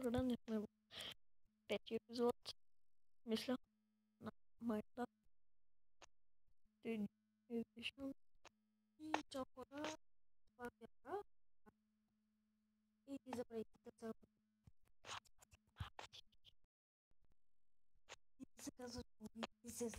Сега не сме в пети епизод, мисля, на Minecraft Edition. И чао хора, това е Вяра. И ти забравяйте цяло. И ти се казваш Боби и се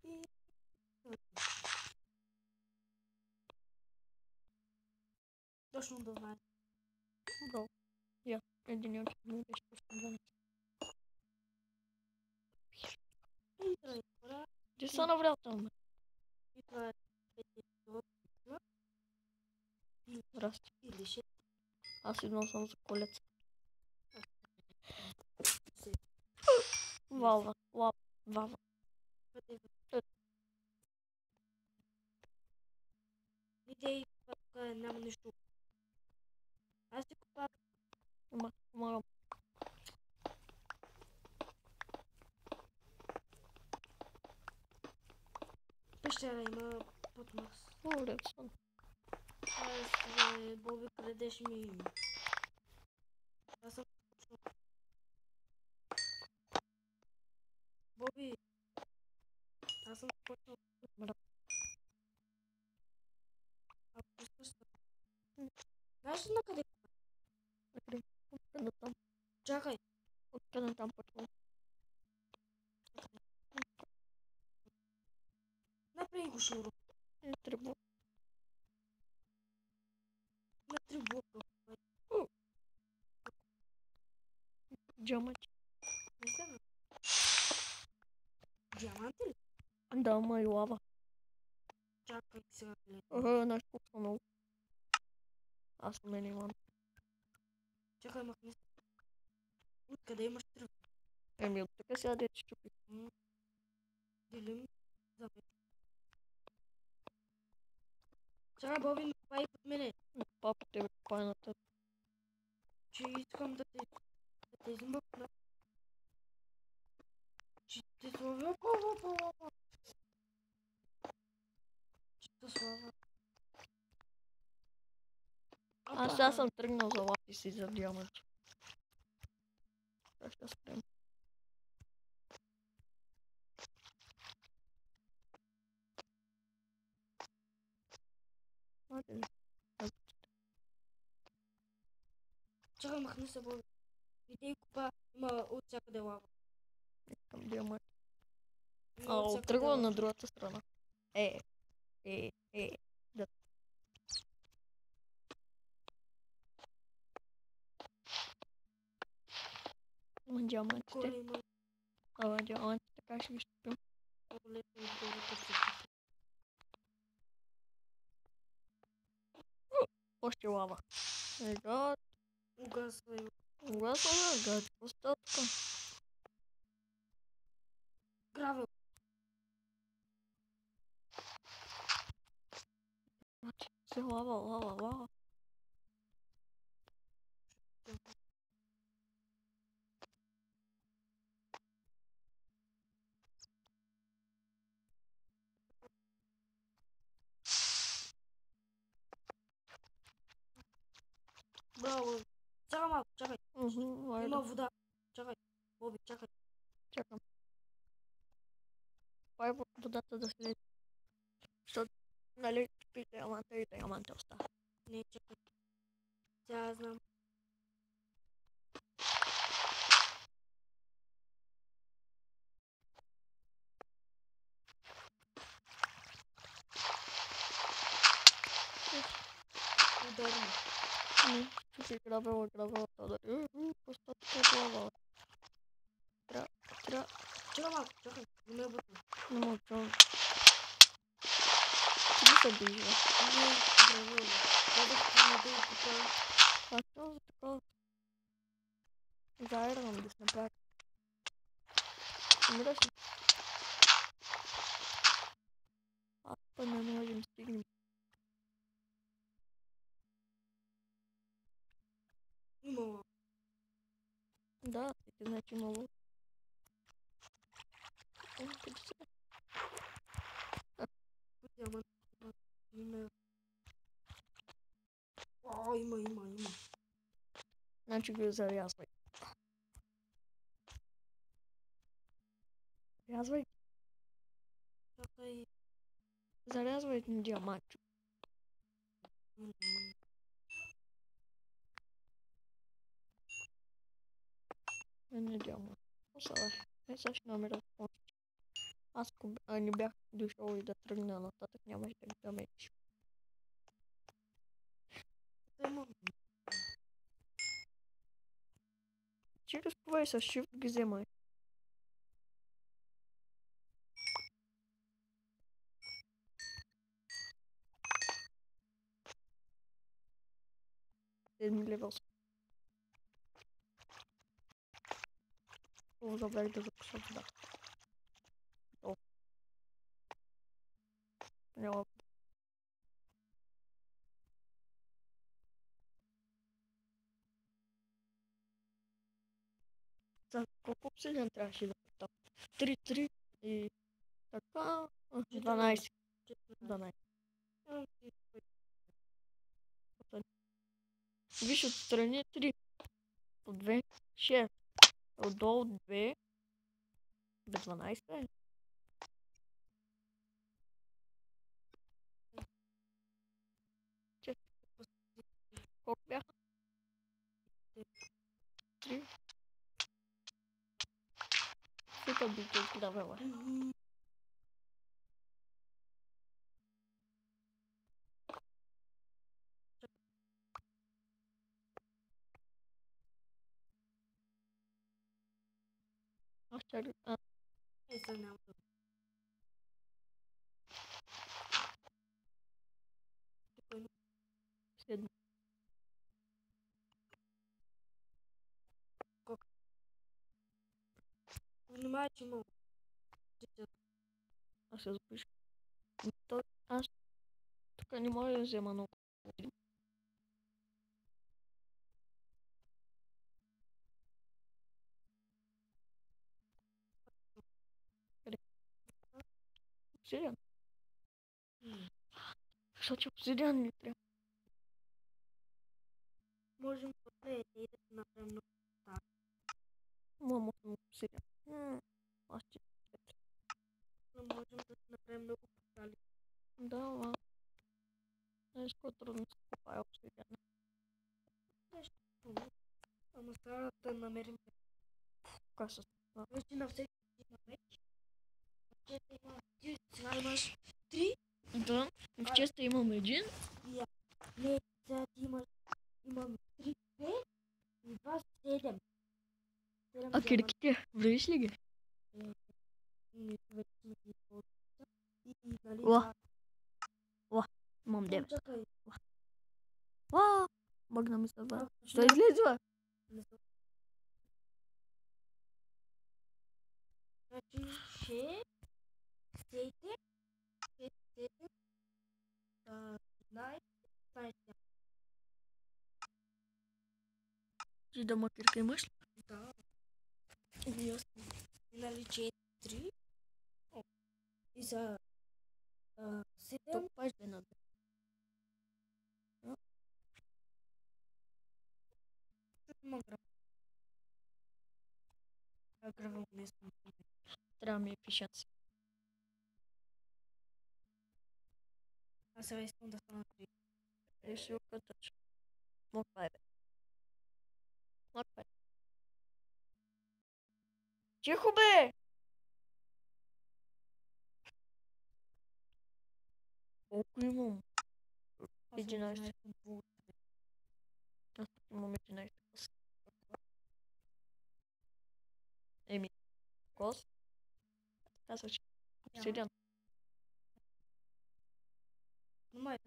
и точно до 12. Бро, я, един от му беше просто 12. И здравейте хора, Ти са наврял там, и това е пети епизод. здрасти. Или ще Аз идвам съм за колеца. се Валва. бъде видео, тук няма нищо. Аз ти купах. Помагам. Пещера има под нас. Молодец съм. Аз, Боби, крадеш ми. Аз съм почнал. Боби, аз съм почнал. Бра. А пускаш се. Знаеш ли на къде? Откъде? Откъде там? Чакай. Откъде там почвам? Направи го шуро. И трибу. На 3 блока. Диаманти. Не знам. Диаманти ли? Да, ма и лава. Чакай сега. Наш купа много. Аз съм не имам. Чакай, махни се. Откъде имаш тръв? Еми от тук сега дете щупи. Делим за мен. Чакай, Боби, не копай под мене. Папа тебе купае на теб. Че искам да те измъкна. Че те слава. Че те слава. Аз сега съм тръгнал за лапис и за диаманти. Сега ще спрем. Мате ли? Чакай, махни се, Боби. Видей купа, има от всякъде лава. Искам диаманти. Има от всякъде Тръгвам лава. на другата страна. Да. Има диамантите. Коля има Ама диамантите така ще ги щупим. много лесно отгоре като Още лава. Гад. угасва и Угасваме, гад. Какво става тук? гравел. Значи, се лава. Браво. Чакай малко, чакай. Айде. Има вода. Чакай. Боби, чакай. Чакам. Това е водата да след. Защото, нали, пи диаманта и диаманта остава. Не, чакай. Сега знам. Ударно. Чупи гравела, това да... Какво става тук лава? Чакай малко, чакай. Не ме бъдна. Не мога чувам. Ти се движи. Не, гравел. Бъдах ти не да купа. Аз чувам за такова. Заедам да се направя. Умираш ли? Аз па не можем стигнем. Имала. Да, всеки значи много. Къде се? Диамант. Има. О, има. Значи ги зарязвай. Зарязвай. Чакай. Зарязвай един диамантчик. Не диамант. Сега ще намеря помощ. Аз ако не бях дошъл и да тръгна нататък, нямаше да ги намериш. Ти рискувай с shift ги вземай. Седми левел. О, забравих да запиша вода. О. Няма. За колко обсидиан трябваше да питам? 3 и така 12. 12. Виж отстрани 3. От 2 6. Отдолу 2. До 12. Колко бяха? 3. Супер битовки да вела. Аз ще... Esa няма. Седми. Внимай, че има. Аз се запиша. Аз тук не мога да взема много. Обсидиан. Защото обсидиан ни трябва. Можем после и да се направим много. Мамо съм обсидиан. Аз ще... Но можем да се направим много портали. Да, ама... Нещо трудно се купая обсидиан. Нещо трудно. Ама сега да намерим. Как се случва? Вече на всеки на меч. Ти сега имаш 3. Да, в честа имам един. Не, сега ти имам 3, 5 и 2, 7. А кирките, влезеш ли ги? нали, Имам 9. чакай. Бъгна ми се това. Що излизва? Значи 6, 7, 6, 7, 15, 15. Ти да ма кирка имаш ли? Да. И нали 4. И за 7. То паш бе на 2. Има грам. Грам вместо. Трябва ми ефишенция. Аз сега искам да стана 3. И си окътъч. Моква е бе. Моква е. Тихо бе! Колко имам? 11. Аз тук имам 11 клас. Еми, клас? Казваш, обсидиан. Но май.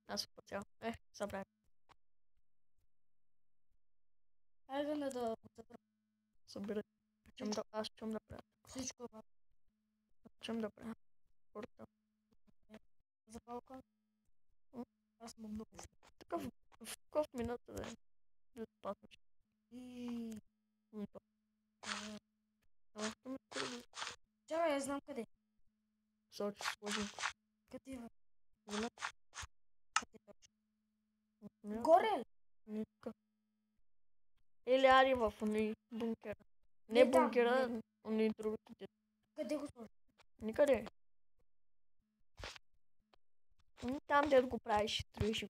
Аз по цял. Събрах. Айде да забравя Събира. Аз чум да правя. всичко. Чум да правя. Портал. За палка. Аз съм много. Така в ков минута да е. Да спасваш. Чакай, я знам къде. Сори, сложим. Къде е? Вилят. Къде точно? Горе ли? Не тука. скаляри в уни бункера. Не Не там, бункера, не. уни другите. Къде го сложи? Никъде. Там, дето го правиш, строиш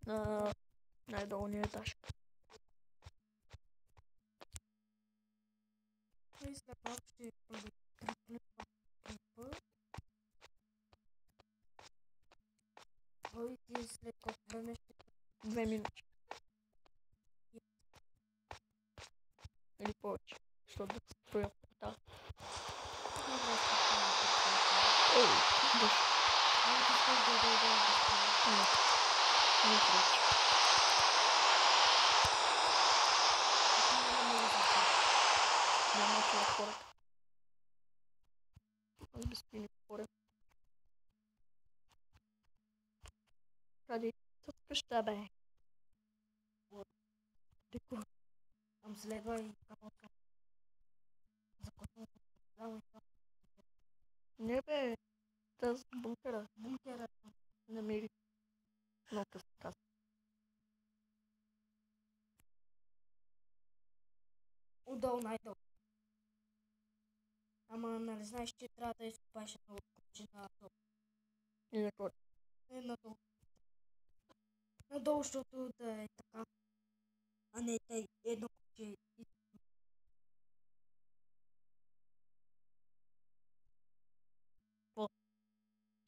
на най-долния етаж. И след малко ще прикрепя. Ой, ти след колко време ще 2 минути. Или повече. Защото да строя портал. Ей, дъжд. Ами ти искаш да дойде да строя. Не пречи. Няма чуя хората. Аз без ти не говоря. Къде с къща, бе? Деко. Там следва и капотка. За който дава и това. Не, бе. Тази бункера. Бункера. Намери. Много късно каза. Отдолу най-долу. Ама нали знаеш, че трябва да изкопаеш едно купче надолу. И на кой? Не надолу. Надолу, защото да е така. А не тъй едно купче.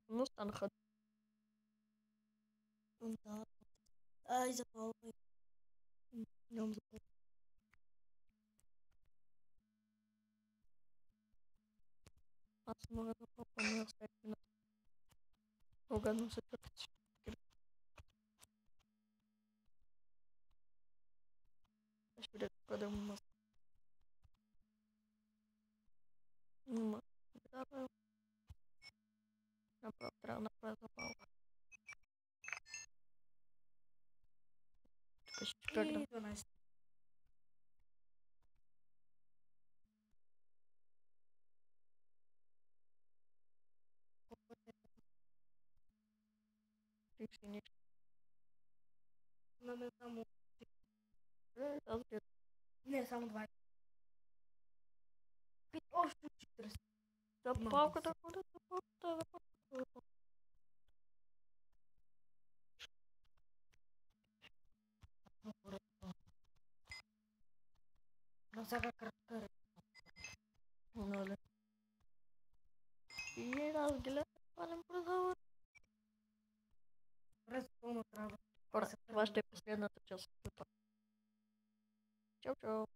Но станаха. Да. Ай, запалвай. Нямам запал. Аз мога да попълня всеки минут. Огадно се търпи. Ще видя къде му мъс. Да, бе. Направо трябва да направя запалва. Тук ще И прегна. 12. Колко е? Ти си нищо. На мен само... Аз гледам. Не, само 20. Още 40. Запалката, хода, запалката. На всяка крачка. Нали. И аз гледам, палем продава. През пълна трябва. Хора, това ще е последната част. Чао, чао.